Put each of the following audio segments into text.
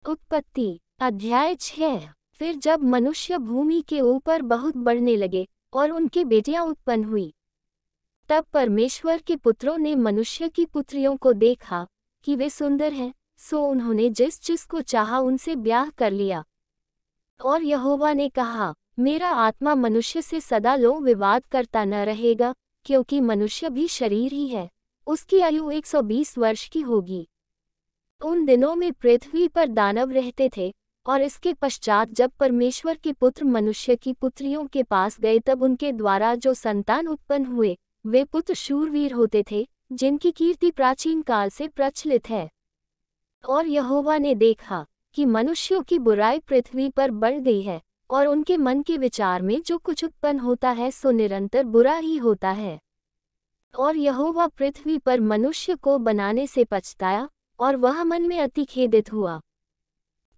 उत्पत्ति अध्याय 6। फिर जब मनुष्य भूमि के ऊपर बहुत बढ़ने लगे और उनकी बेटियां उत्पन्न हुई, तब परमेश्वर के पुत्रों ने मनुष्य की पुत्रियों को देखा कि वे सुंदर हैं, सो उन्होंने जिस जिसको चाहा उनसे ब्याह कर लिया। और यहोवा ने कहा, मेरा आत्मा मनुष्य से सदा लो विवाद करता न रहेगा, क्योंकि मनुष्य भी शरीर ही है, उसकी आयु 120 वर्ष की होगी। उन दिनों में पृथ्वी पर दानव रहते थे, और इसके पश्चात जब परमेश्वर के पुत्र मनुष्य की पुत्रियों के पास गए तब उनके द्वारा जो संतान उत्पन्न हुए वे पुत्र शूरवीर होते थे, जिनकी कीर्ति प्राचीन काल से प्रचलित है। और यहोवा ने देखा कि मनुष्यों की बुराई पृथ्वी पर बढ़ गई है, और उनके मन के विचार में जो कुछ उत्पन्न होता है सो निरंतर बुरा ही होता है। और यहोवा पृथ्वी पर मनुष्य को बनाने से पछताया, और वह मन में अति खेदित हुआ।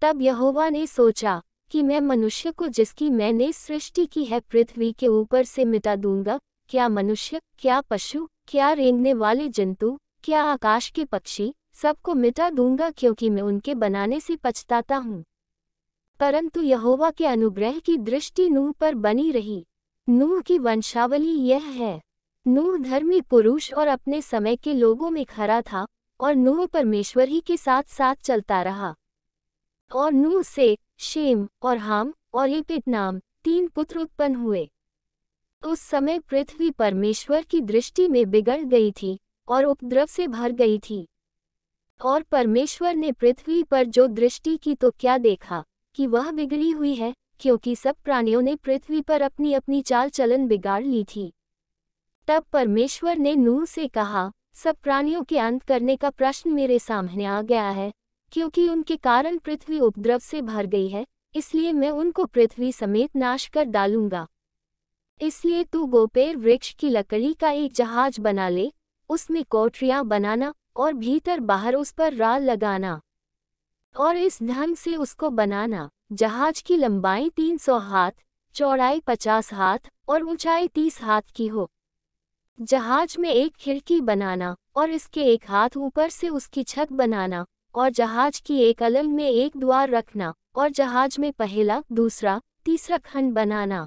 तब यहोवा ने सोचा कि मैं मनुष्य को जिसकी मैंने सृष्टि की है पृथ्वी के ऊपर से मिटा दूंगा, क्या मनुष्य, क्या पशु, क्या रेंगने वाले जंतु, क्या आकाश के पक्षी, सबको मिटा दूंगा, क्योंकि मैं उनके बनाने से पछताता हूँ। परंतु यहोवा के अनुग्रह की दृष्टि नूह पर बनी रही। नूह की वंशावली यह है। नूह धर्मी पुरुष और अपने समय के लोगों में खरा था, और नूह परमेश्वर ही के साथ साथ चलता रहा। और नूह से शेम और हाम और येपेत नाम 3 पुत्र उत्पन्न हुए। उस समय पृथ्वी परमेश्वर की दृष्टि में बिगड़ गई थी और उपद्रव से भर गई थी। और परमेश्वर ने पृथ्वी पर जो दृष्टि की तो क्या देखा कि वह बिगड़ी हुई है, क्योंकि सब प्राणियों ने पृथ्वी पर अपनी अपनी चाल चलन बिगाड़ ली थी। तब परमेश्वर ने नूह से कहा, सब प्राणियों के अंत करने का प्रश्न मेरे सामने आ गया है, क्योंकि उनके कारण पृथ्वी उपद्रव से भर गई है, इसलिए मैं उनको पृथ्वी समेत नाश कर डालूंगा। इसलिए तू गोपेर वृक्ष की लकड़ी का एक जहाज बना ले, उसमें कोठरियां बनाना और भीतर बाहर उस पर राल लगाना, और इस ढंग से उसको बनाना, जहाज की लंबाई 300 हाथ, चौड़ाई 50 हाथ और ऊंचाई 30 हाथ की हो। जहाज में एक खिड़की बनाना और इसके एक हाथ ऊपर से उसकी छत बनाना, और जहाज की एक अलग में एक द्वार रखना, और जहाज में पहला, दूसरा, तीसरा खंड बनाना।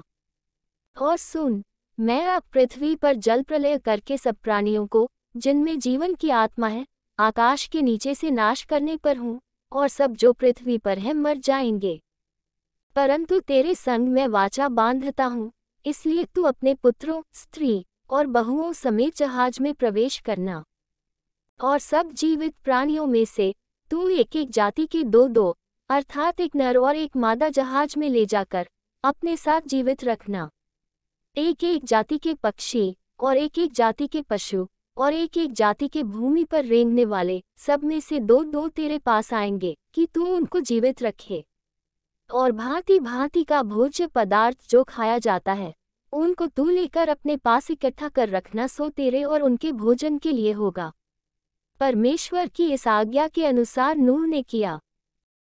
और सुन, मैं अब पृथ्वी पर जल प्रलय करके सब प्राणियों को, जिनमें जीवन की आत्मा है, आकाश के नीचे से नाश करने पर हूँ, और सब जो पृथ्वी पर है मर जाएंगे। परंतु तेरे संग मैं वाचा बांधता हूँ, इसलिए तू अपने पुत्रों, स्त्री और बहुओं समेत जहाज में प्रवेश करना। और सब जीवित प्राणियों में से तू एक एक जाति के 2-2, अर्थात एक नर और एक मादा जहाज में ले जाकर अपने साथ जीवित रखना। एक एक जाति के पक्षी और एक एक जाति के पशु और एक एक जाति के भूमि पर रेंगने वाले, सब में से 2-2 तेरे पास आएंगे कि तू उनको जीवित रखे। और भांति भांति का भोज्य पदार्थ जो खाया जाता है, उनको तू लेकर अपने पास इकट्ठा कर रखना, सो तेरे और उनके भोजन के लिए होगा। परमेश्वर की इस आज्ञा के अनुसार नूह ने किया।